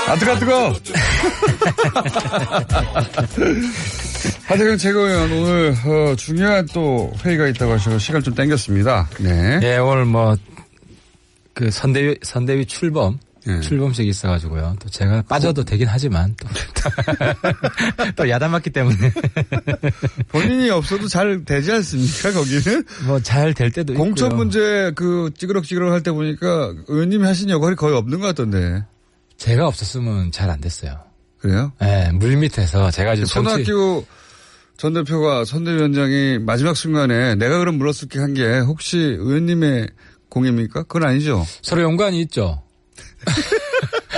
아, 뜨거. 하태경 최고위원 오늘 중요한 또 회의가 있다고 하셔서 시간 좀 땡겼습니다. 네. 네, 오늘 그 선대위 출범식이 있어가지고요. 또 제가 빠져도 되긴 하지만 또 야단 맞기 때문에. 본인이 없어도 잘 되지 않습니까, 거기는? 잘 될 때도 있고요. 공천 문제 찌그럭찌그럭 할 때 보니까 의원님이 하신 역할이 거의 없는 것 같던데. 제가 없었으면 잘 안 됐어요. 그래요? 네, 물밑에서 제가 지금 손학규 전 대표가 선대위원장이 마지막 순간에 내가 그럼 물러설게 한 게 혹시 의원님의 공입니까? 그건 아니죠. 서로 연관이 있죠.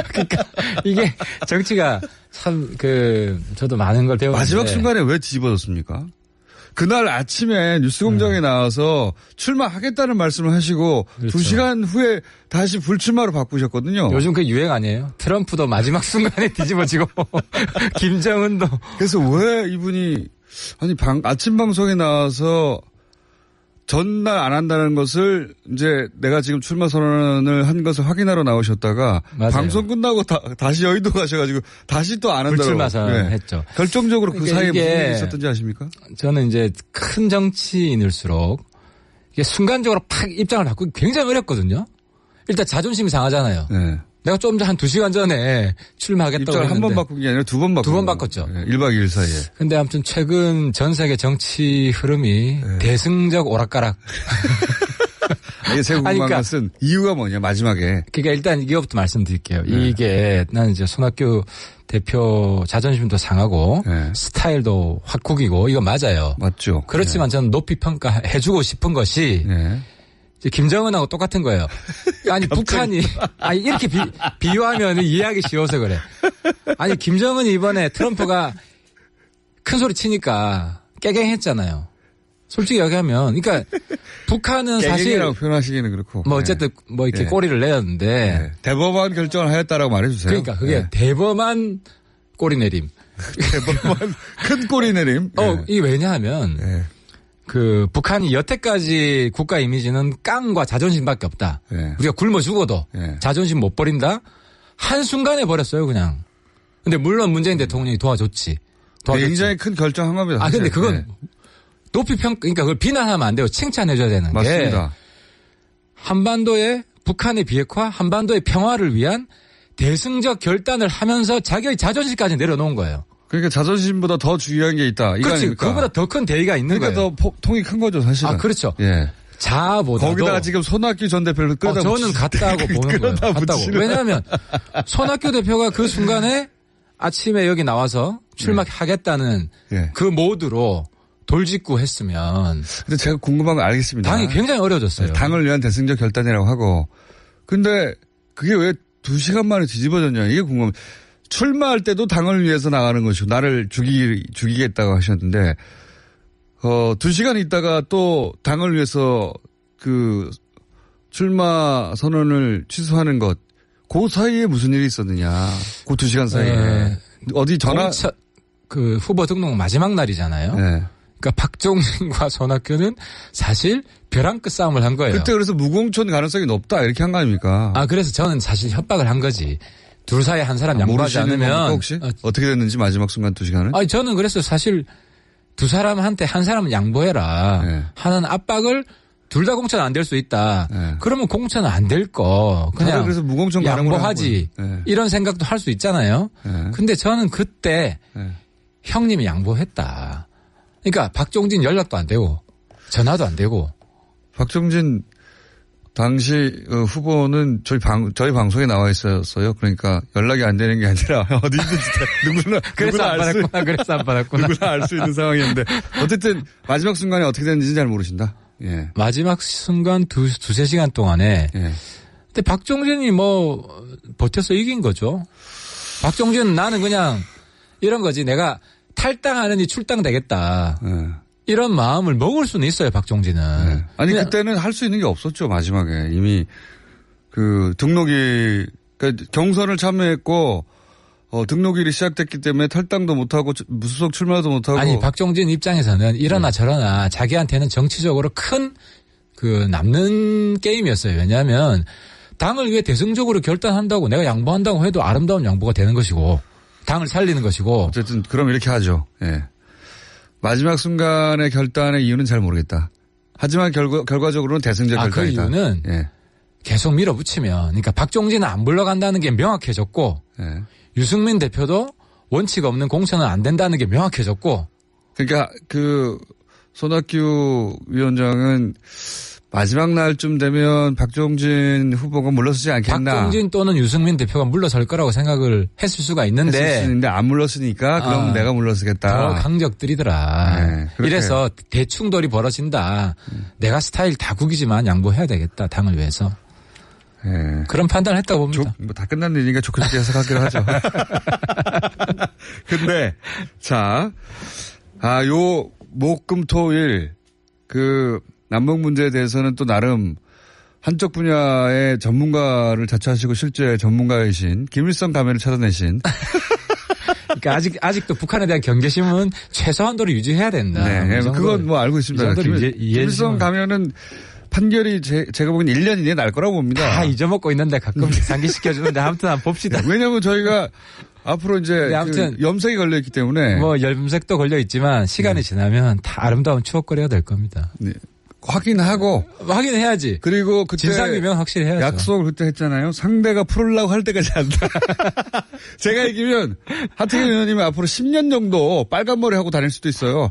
그러니까 이게 정치가 참 저도 많은 걸 배웠는데. 마지막 순간에 왜 뒤집어졌습니까? 그날 아침에 뉴스공장에 나와서 출마하겠다는 말씀을 하시고 그렇죠. 2시간 후에 다시 불출마로 바꾸셨거든요. 요즘 그 유행 아니에요? 트럼프도 마지막 순간에 뒤집어지고 김정은도. 그래서 왜 이분이 아침 방송에 나와서 전날 안 한다는 것을 이제 내가 지금 출마 선언을 한 것을 확인하러 나오셨다가 맞아요. 방송 끝나고 다시 여의도 가셔가지고 다시 또 안 한다고. 불출마 선언했죠. 네. 결정적으로 그 사이에 무슨 일이 있었던지 아십니까? 저는 이제 큰 정치인일수록 이게 순간적으로 팍 입장을 바꾸기 굉장히 어렵거든요. 일단 자존심이 상하잖아요. 네. 내가 좀 전 한 2시간 전에 출마하겠다고 입장을 한 번 바꾼 게 아니라 2번 바꿨죠. 2번 바꿨죠. 네, 1박 2일 사이에. 근데 아무튼 최근 전 세계 정치 흐름이 네. 대승적 오락가락. 이게 제가 궁금한 것은 이유가 뭐냐 마지막에. 그러니까 일단 이거부터 말씀드릴게요. 네. 이게 나는 이제 손학규 대표 자존심도 상하고 네. 스타일도 확 구기고 이거 맞아요. 맞죠. 그렇지만 네. 저는 높이 평가해주고 싶은 것이 네. 김정은하고 똑같은 거예요. 아니 북한이 이렇게 비유하면 이해하기 쉬워서 그래. 아니 김정은이 이번에 트럼프가 큰 소리 치니까 깨갱했잖아요. 솔직히 얘기하면 그러니까 북한은 사실 깨갱이라고 표현하시기는 그렇고 어쨌든 이렇게 네. 꼬리를 내렸는데 네. 대범한 결정을 하였다라고 말해주세요. 그러니까 그게 네. 대범한 꼬리 내림. 대범한 큰 꼬리 내림. 이게 왜냐하면. 네. 북한이 여태까지 국가 이미지는 깡과 자존심밖에 없다. 네. 우리가 굶어 죽어도 네. 자존심 못 버린다. 한순간에 버렸어요, 그냥. 근데 물론 문재인 대통령이 도와줬지. 굉장히 큰 결정한 겁니다. 근데 그건 네. 높이 그러니까 그걸 비난하면 안 되고 칭찬해줘야 되는 맞습니다. 게 한반도의 북한의 비핵화, 한반도의 평화를 위한 대승적 결단을 하면서 자기의 자존심까지 내려놓은 거예요. 그러니까 자존심보다 더 중요한 게 있다. 그렇지. 그거보다 더 큰 대의가 있는 그러니까 거예요. 더 통이 큰 거죠, 사실은. 그렇죠. 예. 자아보다도. 거기다가 지금 손학규 전 대표를 끌어다 저는 같다고 보는 거예요. 같다고. 왜냐하면 손학규 대표가 그 순간에 아침에 여기 나와서 출마하겠다는 예. 그 모드로 돌직구 했으면. 근데 제가 궁금한 거 알겠습니다. 당이 굉장히 어려워졌어요. 당을 위한 대승적 결단이라고 하고. 근데 그게 왜 2시간 만에 뒤집어졌냐 이게 궁금해요. 출마할 때도 당을 위해서 나가는 것이고 나를 죽이겠다고 하셨는데 2시간 있다가 또 당을 위해서 그 출마 선언을 취소하는 것 그 사이에 무슨 일이 있었느냐. 그 2시간 사이에. 어디 전화. 그 후보 등록 마지막 날이잖아요. 네. 그러니까 박종진과 손학규는 사실 벼랑 끝 싸움을 한 거예요. 그때 그래서 무공천 가능성이 높다 이렇게 한 거 아닙니까? 그래서 저는 사실 협박을 한 거지. 둘 사이에 한 사람 양보하지 않으면. 혹시? 어떻게 됐는지 마지막 순간 2시간은? 저는 그래서 사실 두 사람한테 한 사람은 양보해라. 네. 하는 압박을 둘 다 공천 안 될 수 있다. 네. 그러면 공천은 안 될 거. 그냥 그래서 무공천 양보하지. 네. 이런 생각도 할 수 있잖아요. 네. 근데 저는 그때 네. 형님이 양보했다. 그러니까 박종진 연락도 안 되고 전화도 안 되고. 박종진 당시 후보는 저희 방송에 나와 있었어요. 그러니까 연락이 안 되는 게 아니라 어디든지 누구나 안 받았구나. 누구나 알 수 있는 상황이었는데 어쨌든 마지막 순간에 어떻게 됐는지 잘 모르신다. 예. 마지막 순간 두세 시간 동안에. 예. 근데 박종진이 버텨서 이긴 거죠. 박종진은 나는 그냥 이런 거지. 내가 탈당하느니 출당되겠다. 예. 이런 마음을 먹을 수는 있어요, 박종진은. 네. 아니, 그때는 할 수 있는 게 없었죠, 마지막에. 이미 등록이, 그러니까 경선을 참여했고, 등록일이 시작됐기 때문에 탈당도 못하고 무소속 출마도 못하고. 아니, 박종진 입장에서는 이러나 저러나 자기한테는 정치적으로 큰 남는 게임이었어요. 왜냐하면 당을 위해 대승적으로 결단한다고 내가 양보한다고 해도 아름다운 양보가 되는 것이고 당을 살리는 것이고. 어쨌든 그럼 이렇게 하죠. 예. 마지막 순간의 결단의 이유는 잘 모르겠다. 하지만 결과적으로는 대승적 결단이다. 그 이유는 예. 계속 밀어붙이면 그러니까 박종진은 안 물러간다는 게 명확해졌고 예. 유승민 대표도 원칙 없는 공천은 안 된다는 게 명확해졌고. 그러니까 손학규 위원장은 마지막 날쯤 되면 박종진 후보가 물러서지 않겠나. 박종진 또는 유승민 대표가 물러설 거라고 생각을 했을 수가 있는데. 안 물러서니까 그럼 내가 물러서겠다. 더 강적들이더라. 네, 이래서 대충돌이 벌어진다. 내가 스타일 다 구기지만 양보해야 되겠다. 당을 위해서. 네. 그런 판단을 했다고 봅니다. 다 끝난 일이니까 좋게 좋게 해석하기로 하죠. 근데 요 목금토일 남북 문제에 대해서는 또 나름 한쪽 분야의 전문가를 자처하시고 실제 전문가이신 김일성 가면을 찾아내신. 그러니까 아직도 북한에 대한 경계심은 최소한도로 유지해야 된다. 네, 그건 뭐 알고 있습니다. 김일성 가면은 판결이 제가 보기엔 1년 이내에 날 거라고 봅니다. 다 잊어먹고 있는데 가끔씩 상기시켜주는데 아무튼 한번 봅시다. 왜냐하면 저희가 앞으로 이제 아무튼 염색이 걸려 있기 때문에 뭐 염색도 걸려 있지만 시간이 지나면 다 아름다운 추억거리가 될 겁니다. 네. 확인해야지. 그리고 그때 진상규명 확실히 해야죠. 약속을 그때 했잖아요. 상대가 풀으려고 할 때까지 한다. 제가 이기면 하태경 의원님이 앞으로 10년 정도 빨간 머리 하고 다닐 수도 있어요.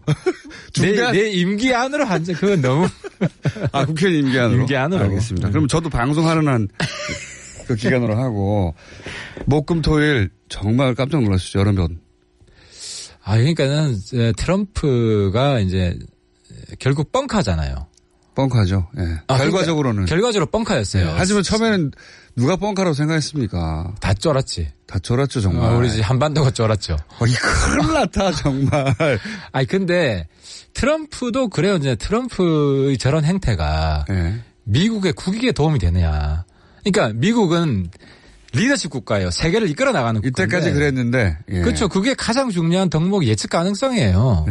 내 임기 안으로 한자 그건 너무. 국회의원 임기 안으로. 임기 안으로. 알겠습니다. 그럼 저도 방송하는 한 그 기간으로 하고 목금토일 정말 깜짝 놀랐었죠. 여러 번. 그러니까는 결국가 이제 결국 뻥카잖아요. 뻥카죠. 예. 결과적으로는. 결과적으로 뻥카였어요. 예. 하지만 처음에는 누가 뻥카라고 생각했습니까? 다 쫄았지. 다 쫄았죠, 정말. 우리 한반도가 쫄았죠. 큰일 났다, 정말. 근데 트럼프도 그래요. 이제 트럼프의 저런 행태가 미국의 국익에 도움이 되느냐. 그러니까 미국은 리더십 국가예요. 세계를 이끌어 나가는 국가인데. 이때까지 그랬는데. 그렇죠. 그게 가장 중요한 덕목 예측 가능성이에요.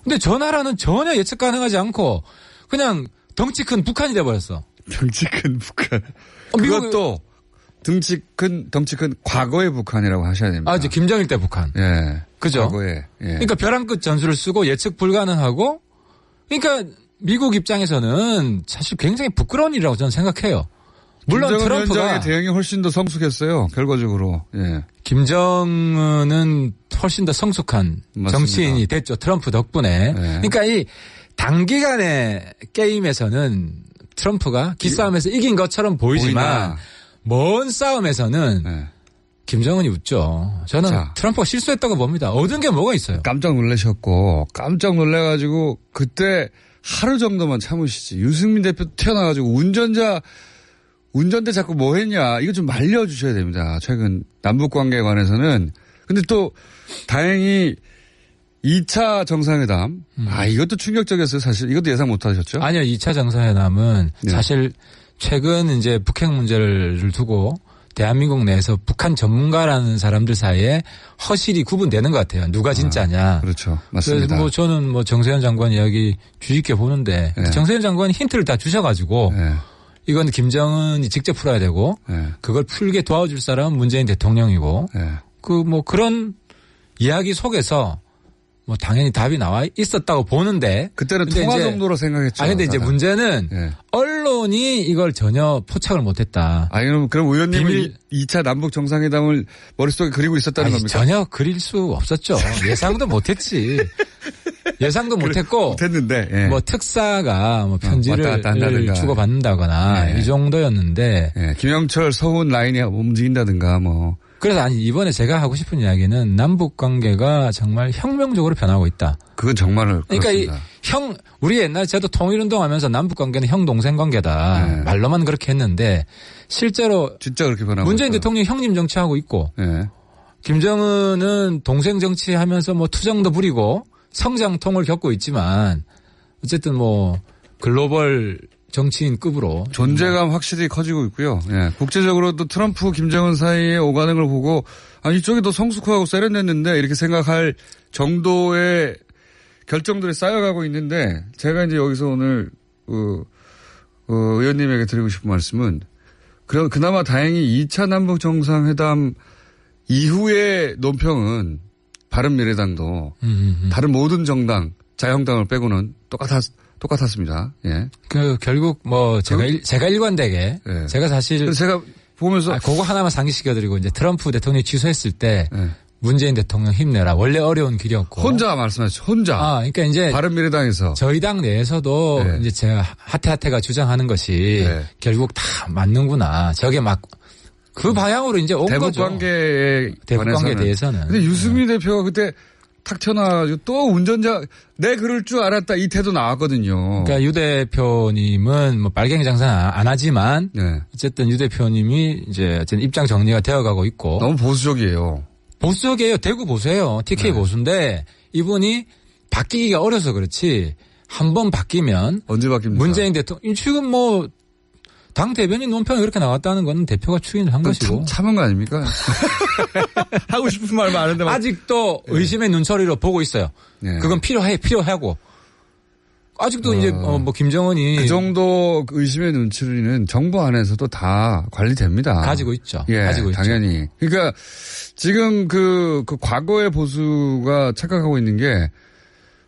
근데 저 나라는 전혀 예측 가능하지 않고 그냥 덩치 큰 북한이 돼버렸어. 덩치 큰 북한. 그것도 덩치 큰 과거의 북한이라고 하셔야 됩니다. 이제 김정일 때 북한. 예. 그죠? 과거에. 예. 그러니까 벼랑 끝 전술을 쓰고 예측 불가능하고 그러니까 미국 입장에서는 사실 굉장히 부끄러운 일이라고 저는 생각해요. 물론 김정은 트럼프가 위원장의 대응이 훨씬 더 성숙했어요. 결과적으로. 예. 김정은은 훨씬 더 성숙한 맞습니다. 정치인이 됐죠. 트럼프 덕분에. 그러니까 이 단기간의 게임에서는 트럼프가 기싸움에서 이긴 것처럼 보이지만 먼 싸움에서는 김정은이 웃죠. 저는 트럼프가 실수했다고 봅니다. 얻은 게 뭐가 있어요. 깜짝 놀라셨고 깜짝 놀라가지고 그때 하루 정도만 참으시지. 유승민 대표 태어나가지고 운전대 자꾸 뭐 했냐. 이거 좀 말려주셔야 됩니다. 최근 남북관계에 관해서는. 근데 또 다행히 2차 정상회담. 이것도 충격적이었어요. 사실 이것도 예상 못 하셨죠? 아니요. 2차 정상회담은 사실 최근 이제 북핵 문제를 두고 대한민국 내에서 북한 전문가라는 사람들 사이에 허실이 구분되는 것 같아요. 누가 진짜냐. 그렇죠. 맞습니다. 그래서 저는 정세현 장관 이야기 주의 깊게 보는데 정세현 장관이 힌트를 다 주셔가지고 이건 김정은이 직접 풀어야 되고 그걸 풀게 도와줄 사람은 문재인 대통령이고 그런 이야기 속에서 당연히 답이 나와 있었다고 보는데 그때는 통화 정도로 생각했죠. 근데 이제 문제는 언론이 이걸 전혀 포착을 못했다. 그럼 의원님은 2차 남북 정상회담을 머릿속에 그리고 있었다는 겁니까? 전혀 그릴 수 없었죠. 예상도 못했지. 예상도 못했고 못했는데 특사가 편지를 주고받는다거나 이 정도였는데 김영철 서훈 라인이 움직인다든가 그래서 이번에 제가 하고 싶은 이야기는 남북 관계가 정말 혁명적으로 변하고 있다. 그건 정말 그러니까 우리 옛날에 저도 통일운동하면서 남북 관계는 형 동생 관계다. 말로만 그렇게 했는데 실제로 진짜 그렇게 변하고 문재인 대통령이 형님 정치하고 있고 김정은은 동생 정치하면서 투정도 부리고 성장통을 겪고 있지만 어쨌든 글로벌 정치인급으로 존재감 확실히 커지고 있고요. 국제적으로도 트럼프 김정은 사이에 오가는 걸 보고 이쪽이 더 성숙하고 세련됐는데 이렇게 생각할 정도의 결정들이 쌓여가고 있는데 제가 이제 여기서 오늘 의원님에게 드리고 싶은 말씀은 그나마 다행히 2차 남북 정상회담 이후의 논평은 바른미래당도 다른 모든 정당, 자유한국당을 빼고는 똑같았습니다. 예. 결국 제가 일관되게 예. 제가 사실 제가 보면서 그거 하나만 상기시켜드리고 이제 트럼프 대통령이 취소했을 때 예. 문재인 대통령 힘내라. 원래 어려운 길이었고. 혼자 말씀하셨죠. 혼자. 그러니까 이제 바른미래당에서 저희 당 내에서도 네. 이제 제가 하태하태가 주장하는 것이 네. 결국 다 맞는구나. 저게 막 그 방향으로 이제 온 대북 거죠. 대북 관계에 대해서는. 근데 유승민 대표가 그때 탁 튀어나와가지고 또 운전자 내 그럴 줄 알았다 이 태도 나왔거든요. 그러니까 유 대표님은 뭐 빨갱이 장사는 안 하지만 네. 어쨌든 유 대표님이 이제 입장 정리가 되어가고 있고. 너무 보수적이에요. 보수적이에요. 대구 보수예요. TK 네. 보수인데 이분이 바뀌기가 어려서 그렇지 한 번 바뀌면 언제 바뀝니까? 문재인 대통령 지금 뭐 당 대변인 논평이 그렇게 나왔다는 건 대표가 추진을 한 것이고. 참은 거 아닙니까? 하고 싶은 말 많은데. 아직도 네. 의심의 눈초리로 보고 있어요. 네. 그건 필요하고. 아직도 이제 뭐 김정은이. 그 정도 의심의 눈초리는 정부 안에서도 다 관리됩니다. 가지고 있죠. 예, 가지고 당연히. 있죠. 그러니까 지금 그 과거의 보수가 착각하고 있는 게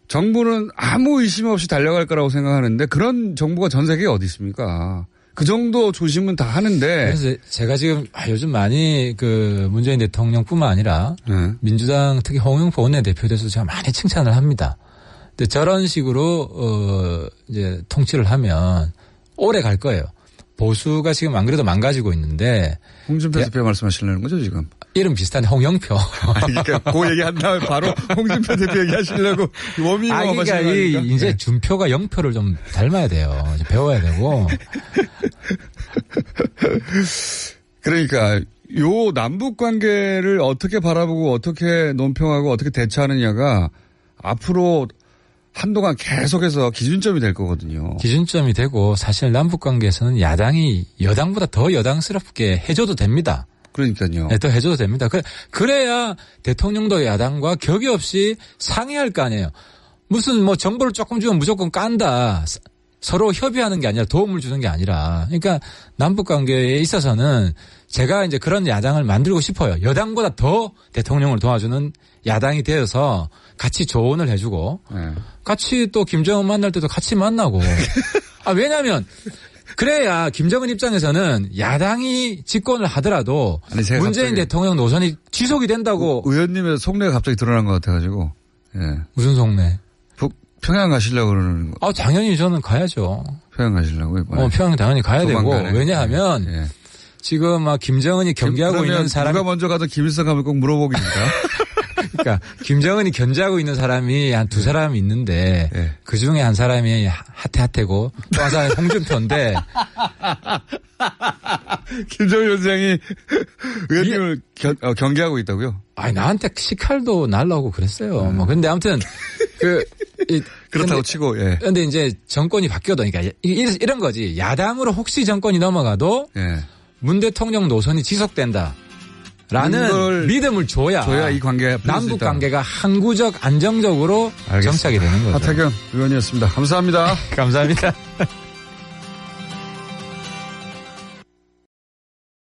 정부는 아무 의심 없이 달려갈 거라고 생각하는데 그런 정부가 전 세계에 어디 있습니까? 그 정도 조심은 다 하는데. 그래서 제가 지금 요즘 많이 그 문재인 대통령뿐만 아니라 네. 민주당 특히 홍영표 원내대표에서 제가 많이 칭찬을 합니다. 근데 저런 식으로 이제 통치를 하면 오래 갈 거예요. 보수가 지금 안 그래도 망가지고 있는데. 홍준표 대표 말씀하시려는 거죠 지금? 이름 비슷한 홍영표. 그러니까 그 얘기 한 다음에 바로 홍준표 대표 얘기 하시려고 워밍업 그러니까 이제 네. 준표가 영표를 좀 닮아야 돼요. 이제 배워야 되고. 그러니까 요 남북 관계를 어떻게 바라보고 어떻게 논평하고 어떻게 대처하느냐가 앞으로 한동안 계속해서 기준점이 될 거거든요. 기준점이 되고 사실 남북 관계에서는 야당이 여당보다 더 여당스럽게 해줘도 됩니다. 그러니까요. 네, 더 해줘도 됩니다. 그래야 대통령도 야당과 격이 없이 상의할 거 아니에요. 무슨 뭐 정보를 조금 주면 무조건 깐다. 서로 협의하는 게 아니라 도움을 주는 게 아니라. 그러니까 남북 관계에 있어서는 제가 이제 그런 야당을 만들고 싶어요. 여당보다 더 대통령을 도와주는 야당이 되어서 같이 조언을 해주고 네. 같이 또 김정은 만날 때도 같이 만나고. 왜냐하면 그래야 김정은 입장에서는 야당이 집권을 하더라도 문재인 대통령 노선이 지속이 된다고. 의원님의 속내가 갑자기 드러난 것 같아가지고. 예. 무슨 속내? 평양 가시려고 그러는 거. 당연히 저는 가야죠. 평양 가시려고요? 평양 당연히 가야 되고. 왜냐하면 예. 지금 막 김정은이 경계하고 있는 사람. 누가 먼저 가도 김일성 가면 꼭 물어보기니까. 그러니까 김정은이 견제하고 있는 사람이 한 두 사람이 있는데 네. 그중에 한 사람이 하태하태고 또 한 사람이 홍준표인데 김정은 위원장이 의원님을 경계하고 있다고요? 나한테 식칼도 날라오고 그랬어요. 근데 아무튼 그렇다고 치고 예. 근데 이제 정권이 바뀌어도 그러니까 이런 거지. 야당으로 혹시 정권이 넘어가도 예. 문 대통령 노선이 지속된다. 라는 믿음을 줘야 이 관계 남북 관계가 항구적 안정적으로 알겠습니다. 정착이 되는 거죠. 하태경 의원이었습니다. 감사합니다. 감사합니다.